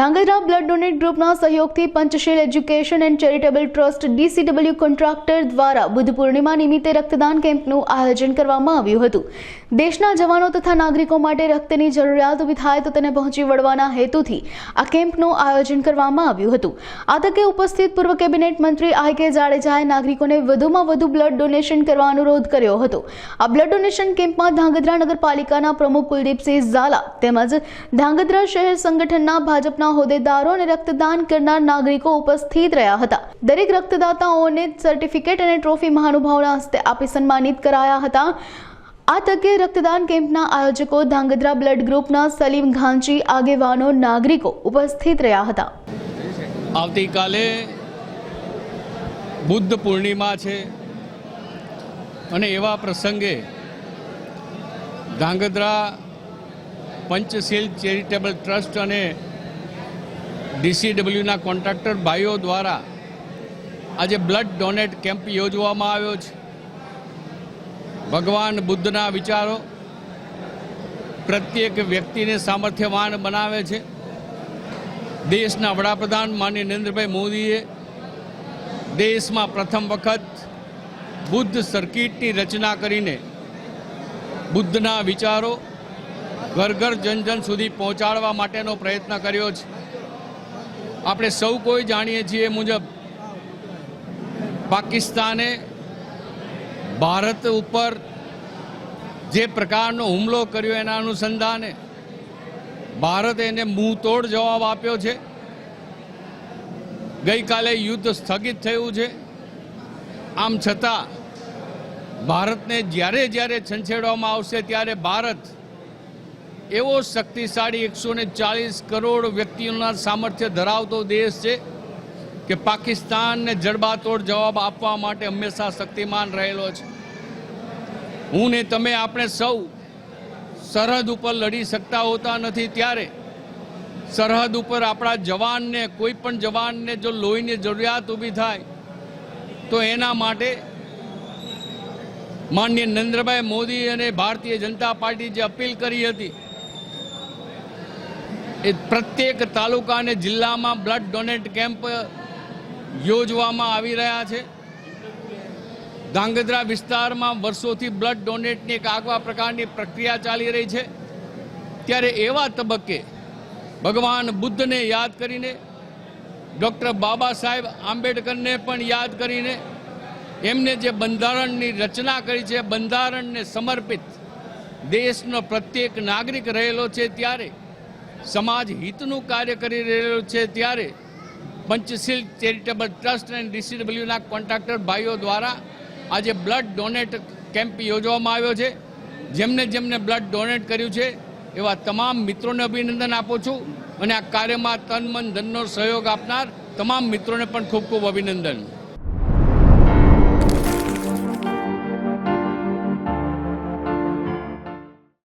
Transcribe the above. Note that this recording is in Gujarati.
ધાંગધ્રા બ્લડ ડોનેટ ગ્રુપના સહયોગથી પંચશીલ education and charitable trust DCW contractor દ્વારા બુદ્ધ પૂર્ણિમા નિમિત્તે રક્તદાન કેમ્પનું આયોજન કરવામાં આવ્યું હતું। દેશના જવાનો તથા નાગરિકો માટે રક્તની જરૂરિયાત ઊભી થાય તો તેને પહોંચી વળવાના હેતુથી આ કેમ્પનું આયોજન કરવામાં આવ્યું હતું। આ તકે ઉપસ્થિત પૂર્વ કેબિનેટ મંત્રી IK જાડેજાએ નાગરિકોને વધુમાં વધુ બ્લડ ડોનેશન કરવા અનુરોધ કર્યો હતો। આ બ્લડ ડોનેશન કેમ્પમાં ધાંગધ્રા નગરપાલિકાના પ્રમુખ કુલદીપસિંહ ઝાલા તેમજ ધાંગધ્રા શહેર સંગઠનના ભાજપના હોદ્દેદારો અને રક્તદાન કરનાર નાગરિકો ઉપસ્થિત રહ્યા હતા। દરેક રક્તદાતાઓને સર્ટિફિકેટ અને ટ્રોફી મહાનુભાવોના હસ્તે આપી સન્માનિત કરાયા હતા। આ તકે રક્તદાન કેમ્પના આયોજકો ધાંગધ્રા બ્લડ ગ્રુપના સલીમ ઘાંચી આગેવાનો નાગરિકો ઉપસ્થિત રહ્યા હતા। આવતીકાલે બુદ્ધ પૂર્ણિમા છે અને એવા પ્રસંગે ધાંગધ્રા પંચશીલ ચેરિટેબલ ટ્રસ્ટ અને DCWના કોન્ટ્રાક્ટર ભાઈઓ દ્વારા આજે બ્લડ ડોનેટ કેમ્પ યોજવામાં આવ્યો છે। ભગવાન બુદ્ધના વિચારો પ્રત્યેક વ્યક્તિને સામર્થ્યવાન બનાવે છે। દેશના વડાપ્રધાન માનનીય નરેન્દ્રભાઈ મોદીએ દેશમાં પ્રથમ વખત બુદ્ધ સર્કિટની રચના કરીને બુદ્ધના વિચારો ઘર ઘર જન જન સુધી પહોંચાડવા માટેનો પ્રયત્ન કર્યો છે। આપણે સૌ કોઈ જાણીએ છીએ મુજબ પાકિસ્તાને ભારત ઉપર જે પ્રકારનો હુમલો કર્યો એના અનુસંધાને ભારતે એને મુંહતોડ જવાબ આપ્યો છે। ગઈકાલે યુદ્ધ સ્થગિત થયું છે। આમ છતાં ભારતને જ્યારે જ્યારે છંછેડવામાં આવશે ત્યારે ભારત એવો શક્તિશાળી 140 કરોડ વ્યક્તિઓના સામર્થ્ય ધરાવતો દેશ છે કે પાકિસ્તાનને જડબાતોડ જવાબ આપવા માટે હંમેશા શક્તિમાન રહેલો છે। હું ને તમે આપણે સૌ સરહદ ઉપર લડી શકતા હોતા નથી, ત્યારે સરહદ ઉપર આપણા જવાનને કોઈ પણ જવાનને જો લોહીની જરૂરિયાત ઊભી થાય તો એના માટે માનનીય નરેન્દ્રભાઈ મોદી અને ભારતીય જનતા પાર્ટી જે અપીલ કરી હતી એ પ્રત્યેક તાલુકા અને જિલ્લામાં બ્લડ ડોનેટ કેમ્પ યોજવામાં આવી રહ્યા છે। ધાંગધ્રા વિસ્તારમાં વર્ષોથી બ્લડ ડોનેટની એક આગવા પ્રકારની પ્રક્રિયા ચાલી રહી છે, ત્યારે એવા તબક્કે ભગવાન બુદ્ધને યાદ કરીને, ડૉક્ટર બાબા સાહેબ આંબેડકરને પણ યાદ કરીને એમને જે બંધારણની રચના કરી છે, બંધારણને સમર્પિત દેશનો પ્રત્યેક નાગરિક રહેલો છે, ત્યારે સમાજ હિતનું કાર્ય કરી રહેલો છે, ત્યારે પંચશીલ ચેરિટેબલ ટ્રસ્ટ અને DCWના કોન્ટ્રાક્ટર ભાઈઓ દ્વારા આજે બ્લડ ડોનેટ કેમ્પ યોજવામાં આવ્યો છે। જેમને જેમને બ્લડ ડોનેટ કર્યું છે એવા તમામ મિત્રોને અભિનંદન આપું છું અને આ કાર્યમાં તન મન ધનનો સહયોગ આપનાર તમામ મિત્રોને પણ ખૂબ ખૂબ અભિનંદન।